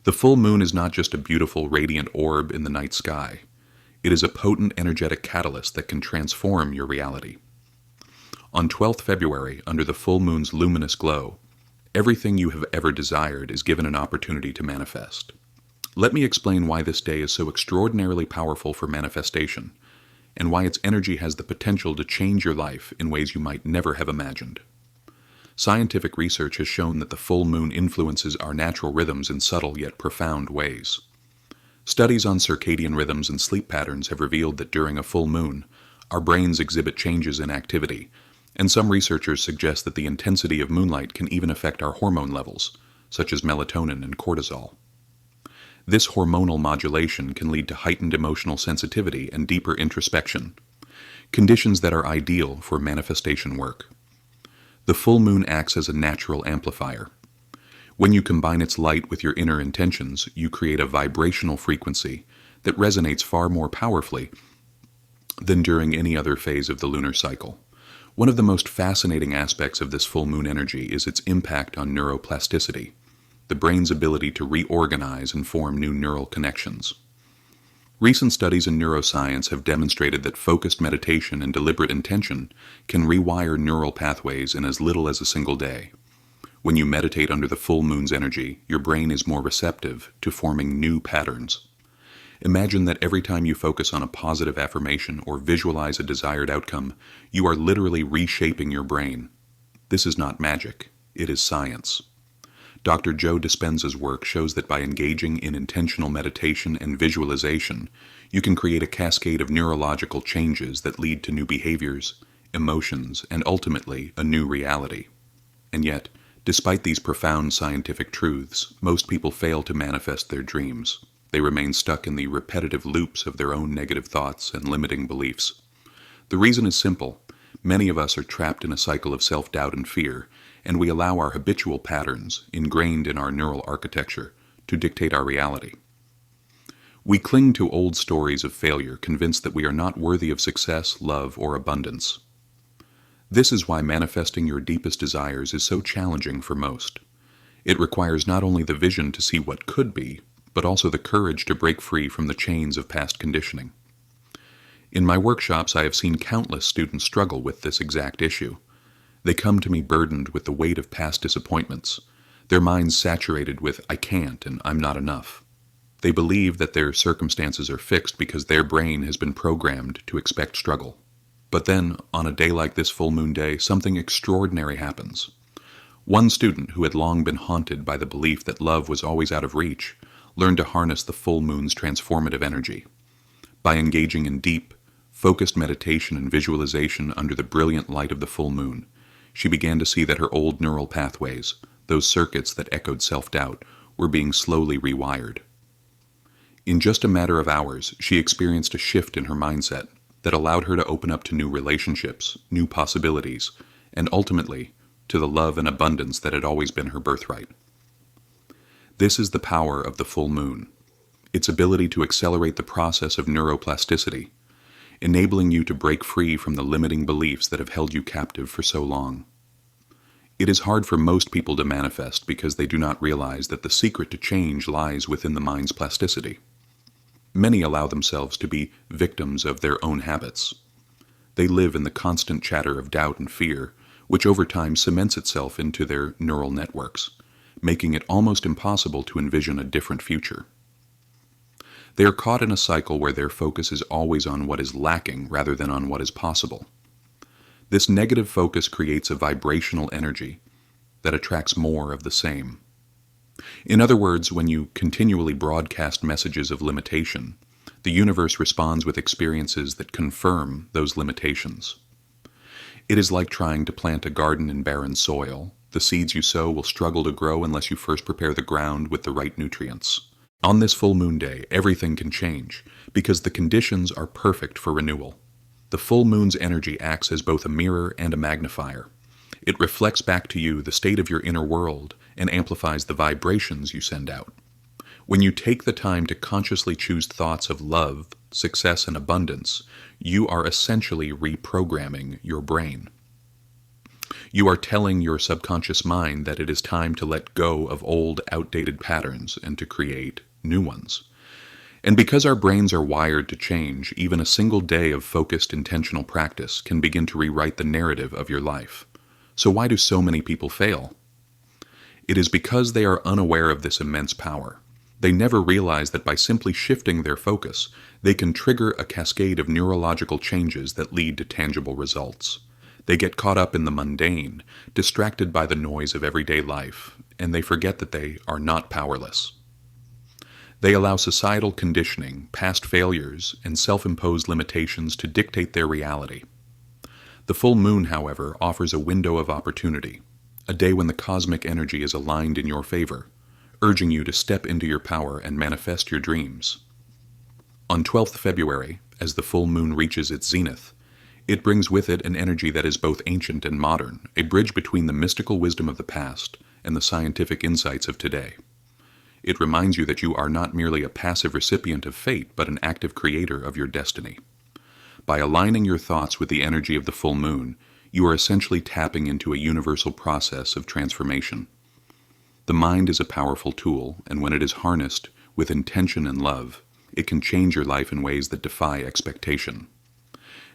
The full moon is not just a beautiful, radiant orb in the night sky. It is a potent, energetic catalyst that can transform your reality. On 12th February, under the full moon's luminous glow, everything you have ever desired is given an opportunity to manifest. Let me explain why this day is so extraordinarily powerful for manifestation, and why its energy has the potential to change your life in ways you might never have imagined. Scientific research has shown that the full moon influences our natural rhythms in subtle yet profound ways. Studies on circadian rhythms and sleep patterns have revealed that during a full moon, our brains exhibit changes in activity, and some researchers suggest that the intensity of moonlight can even affect our hormone levels, such as melatonin and cortisol. This hormonal modulation can lead to heightened emotional sensitivity and deeper introspection, conditions that are ideal for manifestation work. The full moon acts as a natural amplifier. When you combine its light with your inner intentions, you create a vibrational frequency that resonates far more powerfully than during any other phase of the lunar cycle. One of the most fascinating aspects of this full moon energy is its impact on neuroplasticity, the brain's ability to reorganize and form new neural connections. Recent studies in neuroscience have demonstrated that focused meditation and deliberate intention can rewire neural pathways in as little as a single day. When you meditate under the full moon's energy, your brain is more receptive to forming new patterns. Imagine that every time you focus on a positive affirmation or visualize a desired outcome, you are literally reshaping your brain. This is not magic, it is science. Dr. Joe Dispenza's work shows that by engaging in intentional meditation and visualization, you can create a cascade of neurological changes that lead to new behaviors, emotions, and ultimately a new reality. And yet, despite these profound scientific truths, most people fail to manifest their dreams. They remain stuck in the repetitive loops of their own negative thoughts and limiting beliefs. The reason is simple. Many of us are trapped in a cycle of self-doubt and fear, and we allow our habitual patterns, ingrained in our neural architecture, to dictate our reality. We cling to old stories of failure, convinced that we are not worthy of success, love, or abundance. This is why manifesting your deepest desires is so challenging for most. It requires not only the vision to see what could be, but also the courage to break free from the chains of past conditioning. In my workshops, I have seen countless students struggle with this exact issue. They come to me burdened with the weight of past disappointments, their minds saturated with "I can't" and "I'm not enough." They believe that their circumstances are fixed because their brain has been programmed to expect struggle. But then, on a day like this full moon day, something extraordinary happens. One student, who had long been haunted by the belief that love was always out of reach, learned to harness the full moon's transformative energy. By engaging in deep, focused meditation and visualization under the brilliant light of the full moon, she began to see that her old neural pathways, those circuits that echoed self-doubt, were being slowly rewired. In just a matter of hours, she experienced a shift in her mindset that allowed her to open up to new relationships, new possibilities, and ultimately, to the love and abundance that had always been her birthright. This is the power of the full moon, its ability to accelerate the process of neuroplasticity, enabling you to break free from the limiting beliefs that have held you captive for so long. It is hard for most people to manifest because they do not realize that the secret to change lies within the mind's plasticity. Many allow themselves to be victims of their own habits. They live in the constant chatter of doubt and fear, which over time cements itself into their neural networks, making it almost impossible to envision a different future. They are caught in a cycle where their focus is always on what is lacking rather than on what is possible. This negative focus creates a vibrational energy that attracts more of the same. In other words, when you continually broadcast messages of limitation, the universe responds with experiences that confirm those limitations. It is like trying to plant a garden in barren soil. The seeds you sow will struggle to grow unless you first prepare the ground with the right nutrients. On this full moon day, everything can change because the conditions are perfect for renewal. The full moon's energy acts as both a mirror and a magnifier. It reflects back to you the state of your inner world and amplifies the vibrations you send out. When you take the time to consciously choose thoughts of love, success, and abundance, you are essentially reprogramming your brain. You are telling your subconscious mind that it is time to let go of old, outdated patterns and to create new ones. And because our brains are wired to change, even a single day of focused, intentional practice can begin to rewrite the narrative of your life. So why do so many people fail? It is because they are unaware of this immense power. They never realize that by simply shifting their focus, they can trigger a cascade of neurological changes that lead to tangible results. They get caught up in the mundane, distracted by the noise of everyday life, and they forget that they are not powerless. They allow societal conditioning, past failures, and self-imposed limitations to dictate their reality. The full moon, however, offers a window of opportunity, a day when the cosmic energy is aligned in your favor, urging you to step into your power and manifest your dreams. On 12th February, as the full moon reaches its zenith, it brings with it an energy that is both ancient and modern, a bridge between the mystical wisdom of the past and the scientific insights of today. It reminds you that you are not merely a passive recipient of fate, but an active creator of your destiny. By aligning your thoughts with the energy of the full moon, you are essentially tapping into a universal process of transformation. The mind is a powerful tool, and when it is harnessed with intention and love, it can change your life in ways that defy expectation.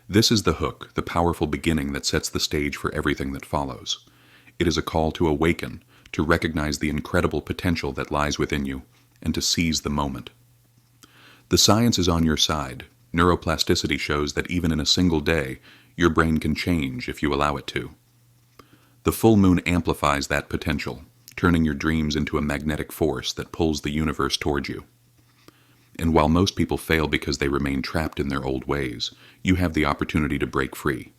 This is the hook, the powerful beginning that sets the stage for everything that follows. It is a call to awaken, to recognize the incredible potential that lies within you, and to seize the moment. The science is on your side. Neuroplasticity shows that even in a single day, your brain can change if you allow it to. The full moon amplifies that potential, turning your dreams into a magnetic force that pulls the universe towards you. And while most people fail because they remain trapped in their old ways, you have the opportunity to break free.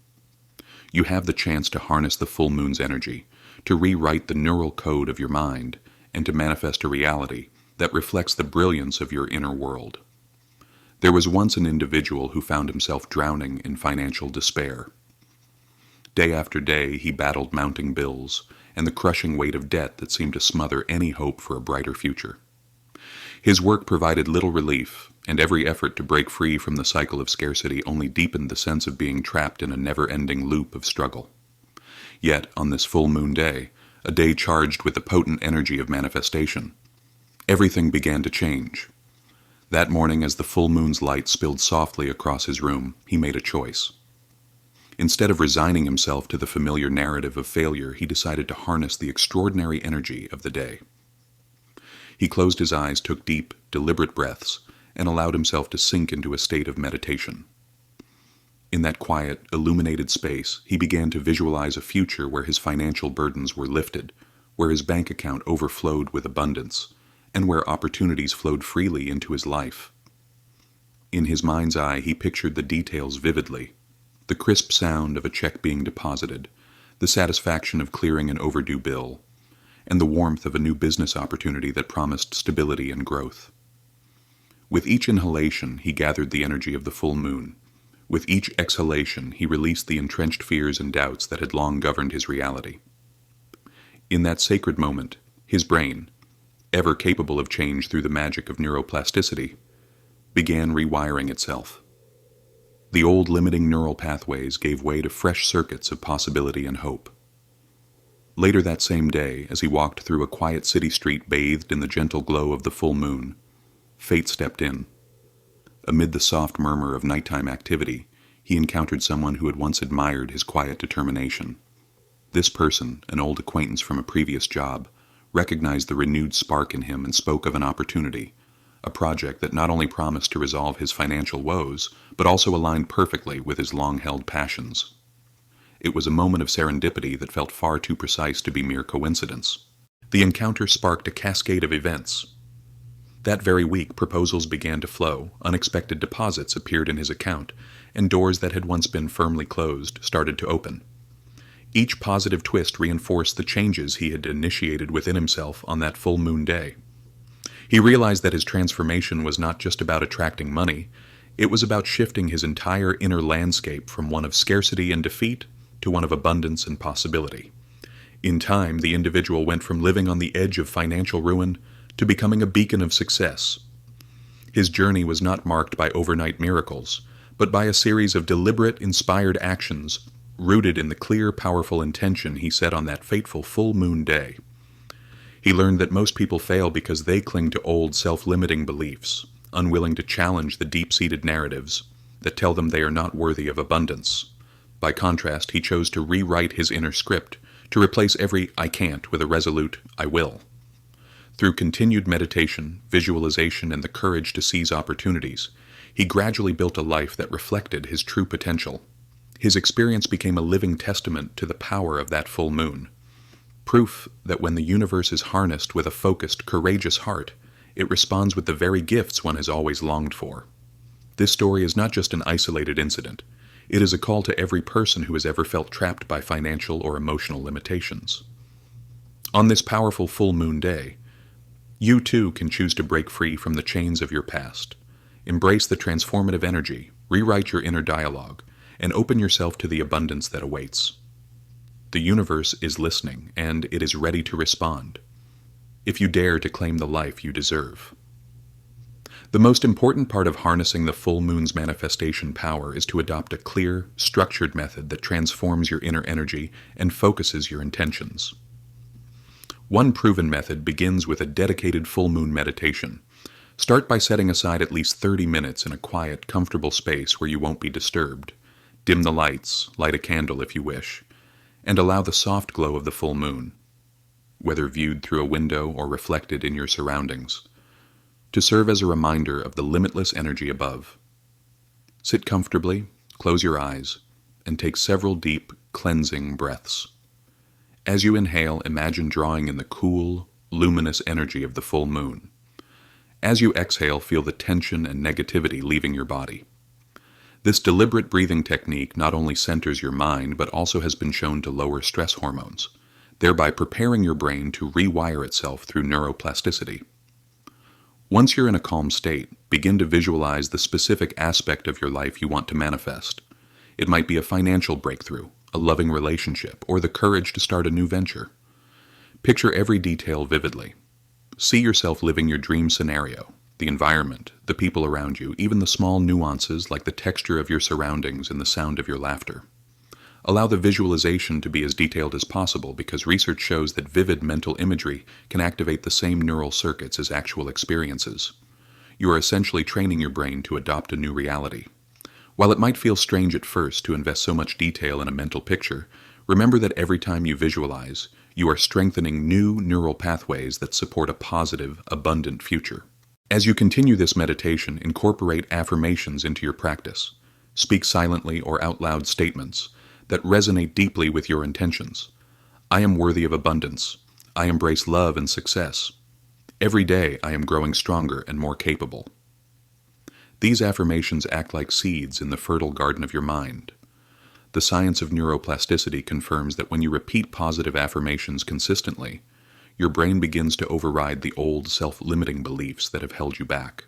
You have the chance to harness the full moon's energy, to rewrite the neural code of your mind, and to manifest a reality that reflects the brilliance of your inner world. There was once an individual who found himself drowning in financial despair. Day after day, he battled mounting bills and the crushing weight of debt that seemed to smother any hope for a brighter future. His work provided little relief, and every effort to break free from the cycle of scarcity only deepened the sense of being trapped in a never-ending loop of struggle. Yet, on this full moon day, a day charged with the potent energy of manifestation, everything began to change. That morning, as the full moon's light spilled softly across his room, he made a choice. Instead of resigning himself to the familiar narrative of failure, he decided to harness the extraordinary energy of the day. He closed his eyes, took deep, deliberate breaths, and allowed himself to sink into a state of meditation. In that quiet, illuminated space, he began to visualize a future where his financial burdens were lifted, where his bank account overflowed with abundance, and where opportunities flowed freely into his life. In his mind's eye, he pictured the details vividly: the crisp sound of a check being deposited, the satisfaction of clearing an overdue bill, and the warmth of a new business opportunity that promised stability and growth. With each inhalation, he gathered the energy of the full moon. With each exhalation, he released the entrenched fears and doubts that had long governed his reality. In that sacred moment, his brain, ever capable of change through the magic of neuroplasticity, began rewiring itself. The old limiting neural pathways gave way to fresh circuits of possibility and hope. Later that same day, as he walked through a quiet city street bathed in the gentle glow of the full moon, fate stepped in. Amid the soft murmur of nighttime activity, he encountered someone who had once admired his quiet determination. This person, an old acquaintance from a previous job, recognized the renewed spark in him and spoke of an opportunity, a project that not only promised to resolve his financial woes, but also aligned perfectly with his long-held passions. It was a moment of serendipity that felt far too precise to be mere coincidence. The encounter sparked a cascade of events. That very week, proposals began to flow, unexpected deposits appeared in his account, and doors that had once been firmly closed started to open. Each positive twist reinforced the changes he had initiated within himself on that full moon day. He realized that his transformation was not just about attracting money, it was about shifting his entire inner landscape from one of scarcity and defeat to one of abundance and possibility. In time, the individual went from living on the edge of financial ruin to becoming a beacon of success. His journey was not marked by overnight miracles, but by a series of deliberate, inspired actions rooted in the clear, powerful intention he set on that fateful full moon day. He learned that most people fail because they cling to old, self-limiting beliefs, unwilling to challenge the deep-seated narratives that tell them they are not worthy of abundance. By contrast, he chose to rewrite his inner script, to replace every "I can't" with a resolute "I will." Through continued meditation, visualization, and the courage to seize opportunities, he gradually built a life that reflected his true potential. His experience became a living testament to the power of that full moon. Proof that when the universe is harnessed with a focused, courageous heart, it responds with the very gifts one has always longed for. This story is not just an isolated incident. It is a call to every person who has ever felt trapped by financial or emotional limitations. On this powerful full moon day, you too can choose to break free from the chains of your past. Embrace the transformative energy, rewrite your inner dialogue, and open yourself to the abundance that awaits. The universe is listening, and it is ready to respond, if you dare to claim the life you deserve. The most important part of harnessing the full moon's manifestation power is to adopt a clear, structured method that transforms your inner energy and focuses your intentions. One proven method begins with a dedicated full moon meditation. Start by setting aside at least 30 minutes in a quiet, comfortable space where you won't be disturbed. Dim the lights, light a candle if you wish, and allow the soft glow of the full moon, whether viewed through a window or reflected in your surroundings, to serve as a reminder of the limitless energy above. Sit comfortably, close your eyes, and take several deep, cleansing breaths. As you inhale, imagine drawing in the cool, luminous energy of the full moon. As you exhale, feel the tension and negativity leaving your body. This deliberate breathing technique not only centers your mind, but also has been shown to lower stress hormones, thereby preparing your brain to rewire itself through neuroplasticity. Once you're in a calm state, begin to visualize the specific aspect of your life you want to manifest. It might be a financial breakthrough, a loving relationship, or the courage to start a new venture. Picture every detail vividly. See yourself living your dream scenario, the environment, the people around you, even the small nuances like the texture of your surroundings and the sound of your laughter. Allow the visualization to be as detailed as possible because research shows that vivid mental imagery can activate the same neural circuits as actual experiences. You are essentially training your brain to adopt a new reality. While it might feel strange at first to invest so much detail in a mental picture, remember that every time you visualize, you are strengthening new neural pathways that support a positive, abundant future. As you continue this meditation, incorporate affirmations into your practice. Speak silently or out loud statements that resonate deeply with your intentions. I am worthy of abundance. I embrace love and success. Every day I am growing stronger and more capable. These affirmations act like seeds in the fertile garden of your mind. The science of neuroplasticity confirms that when you repeat positive affirmations consistently, your brain begins to override the old self-limiting beliefs that have held you back.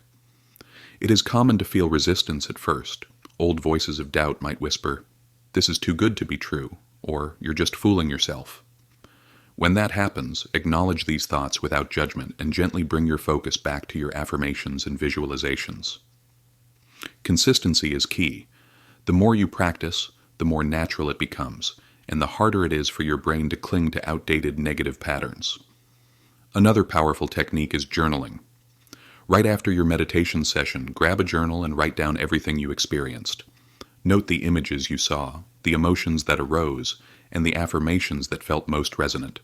It is common to feel resistance at first. Old voices of doubt might whisper, "This is too good to be true," or "You're just fooling yourself." When that happens, acknowledge these thoughts without judgment and gently bring your focus back to your affirmations and visualizations. Consistency is key. The more you practice, the more natural it becomes, and the harder it is for your brain to cling to outdated negative patterns. Another powerful technique is journaling. Right after your meditation session, grab a journal and write down everything you experienced. Note the images you saw, the emotions that arose, and the affirmations that felt most resonant.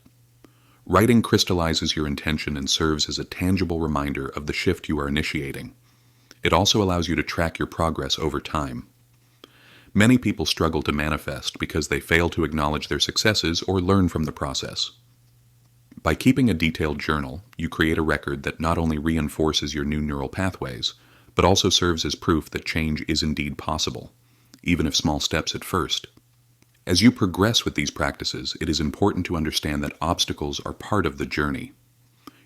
Writing crystallizes your intention and serves as a tangible reminder of the shift you are initiating. It also allows you to track your progress over time. Many people struggle to manifest because they fail to acknowledge their successes or learn from the process. By keeping a detailed journal, you create a record that not only reinforces your new neural pathways, but also serves as proof that change is indeed possible, even if small steps at first. As you progress with these practices, it is important to understand that obstacles are part of the journey.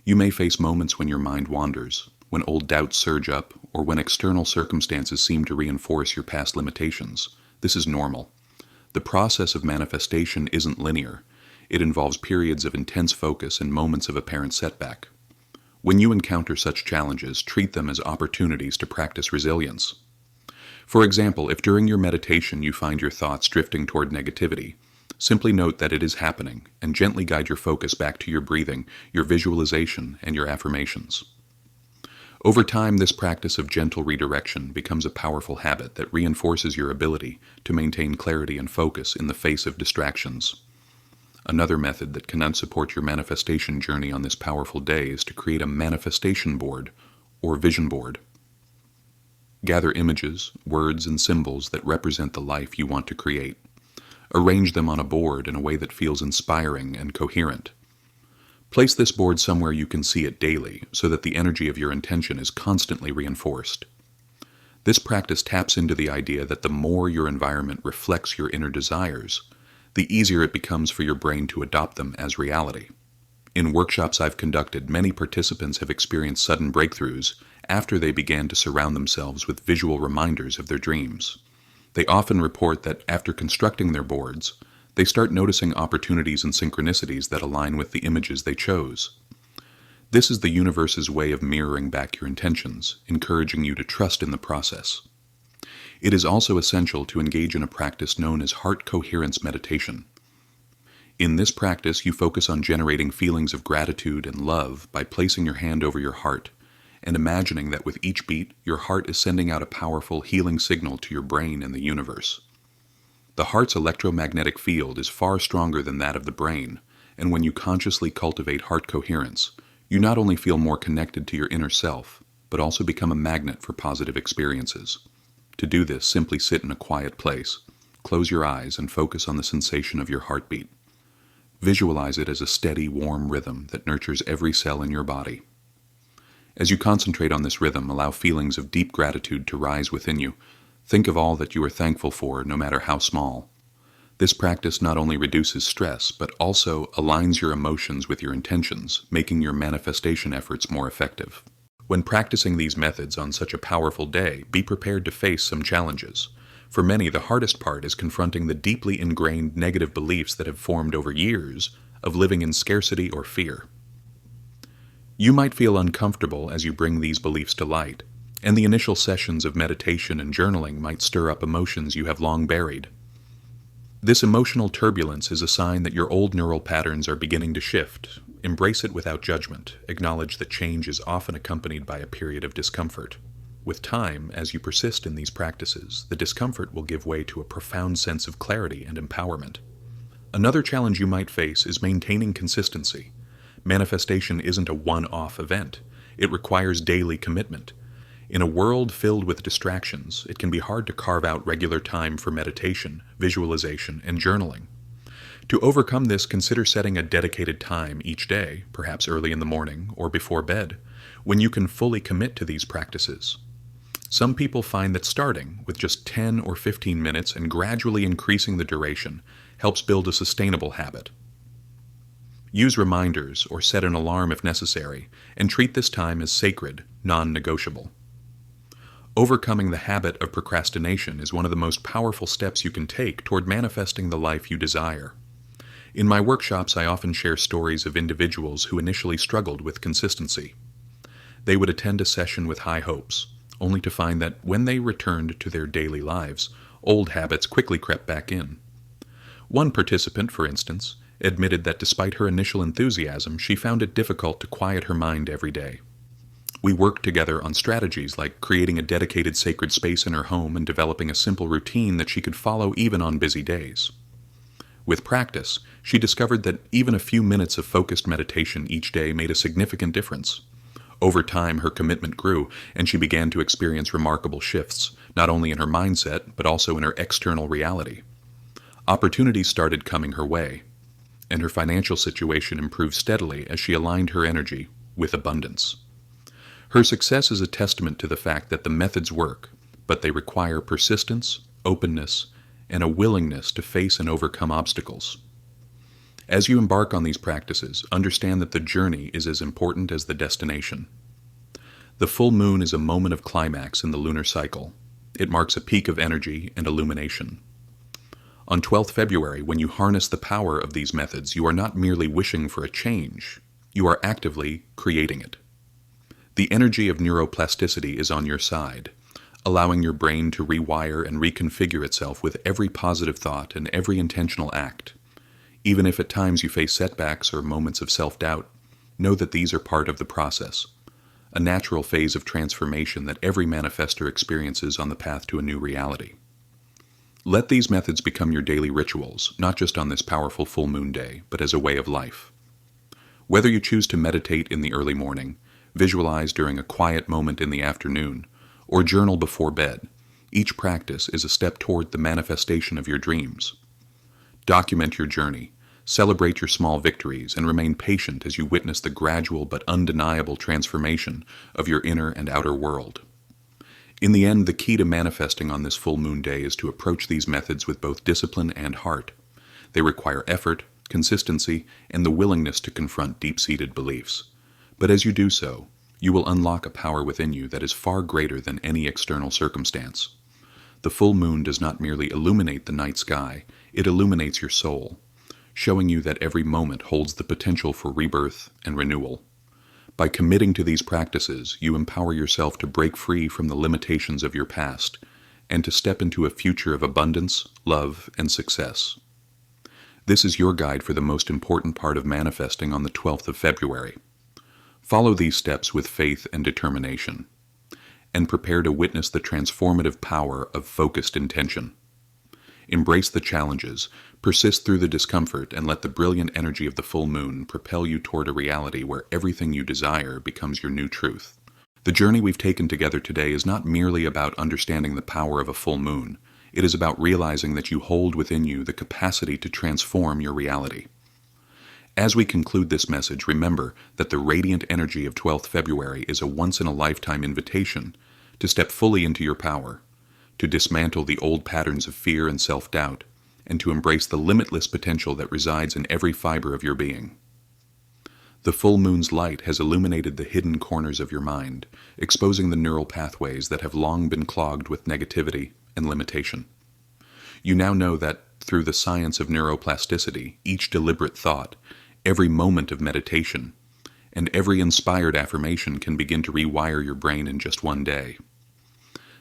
You may face moments when your mind wanders, when old doubts surge up, or when external circumstances seem to reinforce your past limitations. This is normal. The process of manifestation isn't linear. It involves periods of intense focus and moments of apparent setback. When you encounter such challenges, treat them as opportunities to practice resilience. For example, if during your meditation you find your thoughts drifting toward negativity, simply note that it is happening and gently guide your focus back to your breathing, your visualization, and your affirmations. Over time, this practice of gentle redirection becomes a powerful habit that reinforces your ability to maintain clarity and focus in the face of distractions. Another method that can support your manifestation journey on this powerful day is to create a manifestation board or vision board. Gather images, words, and symbols that represent the life you want to create. Arrange them on a board in a way that feels inspiring and coherent. Place this board somewhere you can see it daily so that the energy of your intention is constantly reinforced. This practice taps into the idea that the more your environment reflects your inner desires, the easier it becomes for your brain to adopt them as reality. In workshops I've conducted, many participants have experienced sudden breakthroughs after they began to surround themselves with visual reminders of their dreams. They often report that after constructing their boards, they start noticing opportunities and synchronicities that align with the images they chose. This is the universe's way of mirroring back your intentions, encouraging you to trust in the process. It is also essential to engage in a practice known as heart coherence meditation. In this practice, you focus on generating feelings of gratitude and love by placing your hand over your heart and imagining that with each beat, your heart is sending out a powerful healing signal to your brain and the universe. The heart's electromagnetic field is far stronger than that of the brain, and when you consciously cultivate heart coherence, you not only feel more connected to your inner self, but also become a magnet for positive experiences. To do this, simply sit in a quiet place, close your eyes, and focus on the sensation of your heartbeat. Visualize it as a steady, warm rhythm that nurtures every cell in your body. As you concentrate on this rhythm, allow feelings of deep gratitude to rise within you. Think of all that you are thankful for, no matter how small. This practice not only reduces stress, but also aligns your emotions with your intentions, making your manifestation efforts more effective. When practicing these methods on such a powerful day, be prepared to face some challenges. For many, the hardest part is confronting the deeply ingrained negative beliefs that have formed over years of living in scarcity or fear. You might feel uncomfortable as you bring these beliefs to light, and the initial sessions of meditation and journaling might stir up emotions you have long buried. This emotional turbulence is a sign that your old neural patterns are beginning to shift. Embrace it without judgment. Acknowledge that change is often accompanied by a period of discomfort. With time, as you persist in these practices, the discomfort will give way to a profound sense of clarity and empowerment. Another challenge you might face is maintaining consistency. Manifestation isn't a one-off event. It requires daily commitment. In a world filled with distractions, it can be hard to carve out regular time for meditation, visualization, and journaling. To overcome this, consider setting a dedicated time each day, perhaps early in the morning or before bed, when you can fully commit to these practices. Some people find that starting with just 10 or 15 minutes and gradually increasing the duration helps build a sustainable habit. Use reminders or set an alarm if necessary, and treat this time as sacred, non-negotiable. Overcoming the habit of procrastination is one of the most powerful steps you can take toward manifesting the life you desire. In my workshops, I often share stories of individuals who initially struggled with consistency. They would attend a session with high hopes, only to find that when they returned to their daily lives, old habits quickly crept back in. One participant, for instance, admitted that despite her initial enthusiasm, she found it difficult to quiet her mind every day. We worked together on strategies like creating a dedicated sacred space in her home and developing a simple routine that she could follow even on busy days. With practice, she discovered that even a few minutes of focused meditation each day made a significant difference. Over time, her commitment grew, and she began to experience remarkable shifts, not only in her mindset, but also in her external reality. Opportunities started coming her way, and her financial situation improved steadily as she aligned her energy with abundance. Her success is a testament to the fact that the methods work, but they require persistence, openness, and a willingness to face and overcome obstacles. As you embark on these practices, understand that the journey is as important as the destination. The full moon is a moment of climax in the lunar cycle. It marks a peak of energy and illumination. On 12th February, when you harness the power of these methods, you are not merely wishing for a change, you are actively creating it. The energy of neuroplasticity is on your side. allowing your brain to rewire and reconfigure itself with every positive thought and every intentional act. Even if at times you face setbacks or moments of self-doubt, know that these are part of the process, a natural phase of transformation that every manifestor experiences on the path to a new reality. Let these methods become your daily rituals, not just on this powerful full moon day, but as a way of life. Whether you choose to meditate in the early morning, visualize during a quiet moment in the afternoon, or journal before bed, each practice is a step toward the manifestation of your dreams. Document your journey, celebrate your small victories, and remain patient as you witness the gradual but undeniable transformation of your inner and outer world. In the end, the key to manifesting on this full moon day is to approach these methods with both discipline and heart. They require effort, consistency, and the willingness to confront deep-seated beliefs. But as you do so, you will unlock a power within you that is far greater than any external circumstance. The full moon does not merely illuminate the night sky, it illuminates your soul, showing you that every moment holds the potential for rebirth and renewal. By committing to these practices, you empower yourself to break free from the limitations of your past and to step into a future of abundance, love, and success. This is your guide for the most important part of manifesting on the 12th of February. Follow these steps with faith and determination, and prepare to witness the transformative power of focused intention. Embrace the challenges, persist through the discomfort, and let the brilliant energy of the full moon propel you toward a reality where everything you desire becomes your new truth. The journey we've taken together today is not merely about understanding the power of a full moon. It is about realizing that you hold within you the capacity to transform your reality. As we conclude this message, remember that the radiant energy of 12th February is a once-in-a-lifetime invitation to step fully into your power, to dismantle the old patterns of fear and self-doubt, and to embrace the limitless potential that resides in every fiber of your being. The full moon's light has illuminated the hidden corners of your mind, exposing the neural pathways that have long been clogged with negativity and limitation. You now know that, through the science of neuroplasticity, each deliberate thought, every moment of meditation, and every inspired affirmation can begin to rewire your brain in just one day.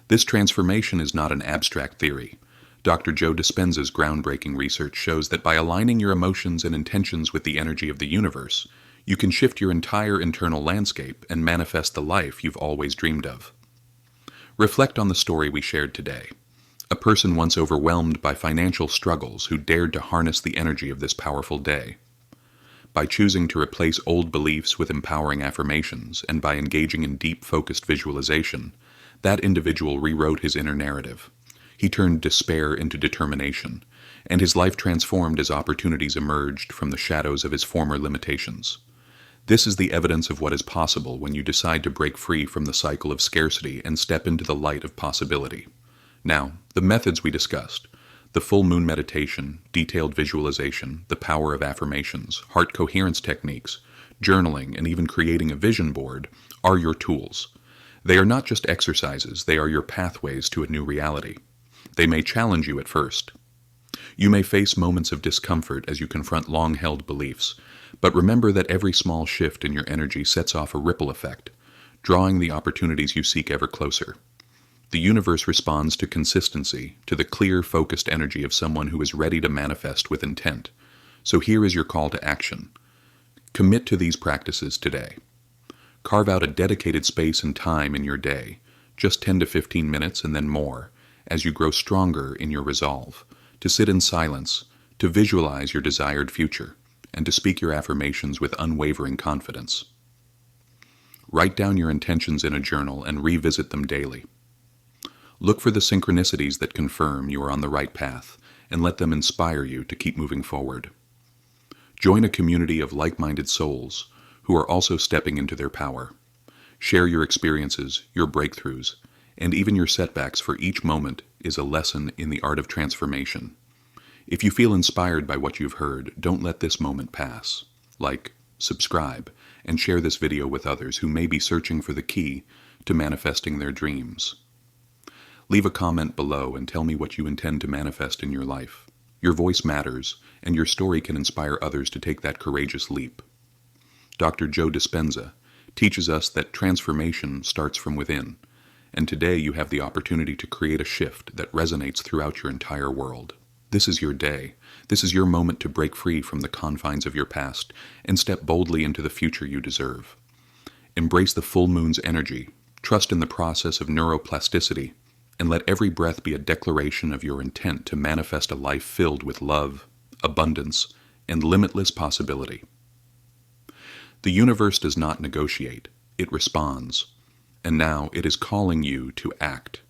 This transformation is not an abstract theory. Dr. Joe Dispenza's groundbreaking research shows that by aligning your emotions and intentions with the energy of the universe, you can shift your entire internal landscape and manifest the life you've always dreamed of. Reflect on the story we shared today. A person once overwhelmed by financial struggles who dared to harness the energy of this powerful day. By choosing to replace old beliefs with empowering affirmations and by engaging in deep, focused visualization, that individual rewrote his inner narrative. He turned despair into determination, and his life transformed as opportunities emerged from the shadows of his former limitations. This is the evidence of what is possible when you decide to break free from the cycle of scarcity and step into the light of possibility. Now, the methods we discussed, the full moon meditation, detailed visualization, the power of affirmations, heart coherence techniques, journaling, and even creating a vision board, are your tools. They are not just exercises, they are your pathways to a new reality. They may challenge you at first. You may face moments of discomfort as you confront long-held beliefs, but remember that every small shift in your energy sets off a ripple effect, drawing the opportunities you seek ever closer. The universe responds to consistency, to the clear, focused energy of someone who is ready to manifest with intent. So here is your call to action. Commit to these practices today. Carve out a dedicated space and time in your day, just 10 to 15 minutes and then more, as you grow stronger in your resolve, to sit in silence, to visualize your desired future, and to speak your affirmations with unwavering confidence. Write down your intentions in a journal and revisit them daily. Look for the synchronicities that confirm you are on the right path, and let them inspire you to keep moving forward. Join a community of like-minded souls who are also stepping into their power. Share your experiences, your breakthroughs, and even your setbacks, for each moment is a lesson in the art of transformation. If you feel inspired by what you've heard, don't let this moment pass. Like, subscribe, and share this video with others who may be searching for the key to manifesting their dreams. Leave a comment below and tell me what you intend to manifest in your life. Your voice matters, and your story can inspire others to take that courageous leap. Dr. Joe Dispenza teaches us that transformation starts from within, and today you have the opportunity to create a shift that resonates throughout your entire world. This is your day. This is your moment to break free from the confines of your past and step boldly into the future you deserve. Embrace the full moon's energy, trust in the process of neuroplasticity, and let every breath be a declaration of your intent to manifest a life filled with love, abundance, and limitless possibility. The universe does not negotiate, it responds, and now it is calling you to act.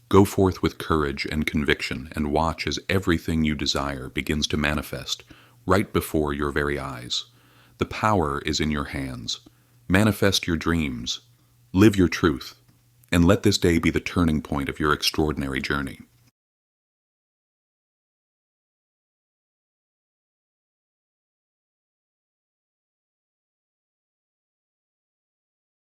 Go forth with courage and conviction and watch as everything you desire begins to manifest right before your very eyes. The power is in your hands. Manifest your dreams, live your truth, and let this day be the turning point of your extraordinary journey.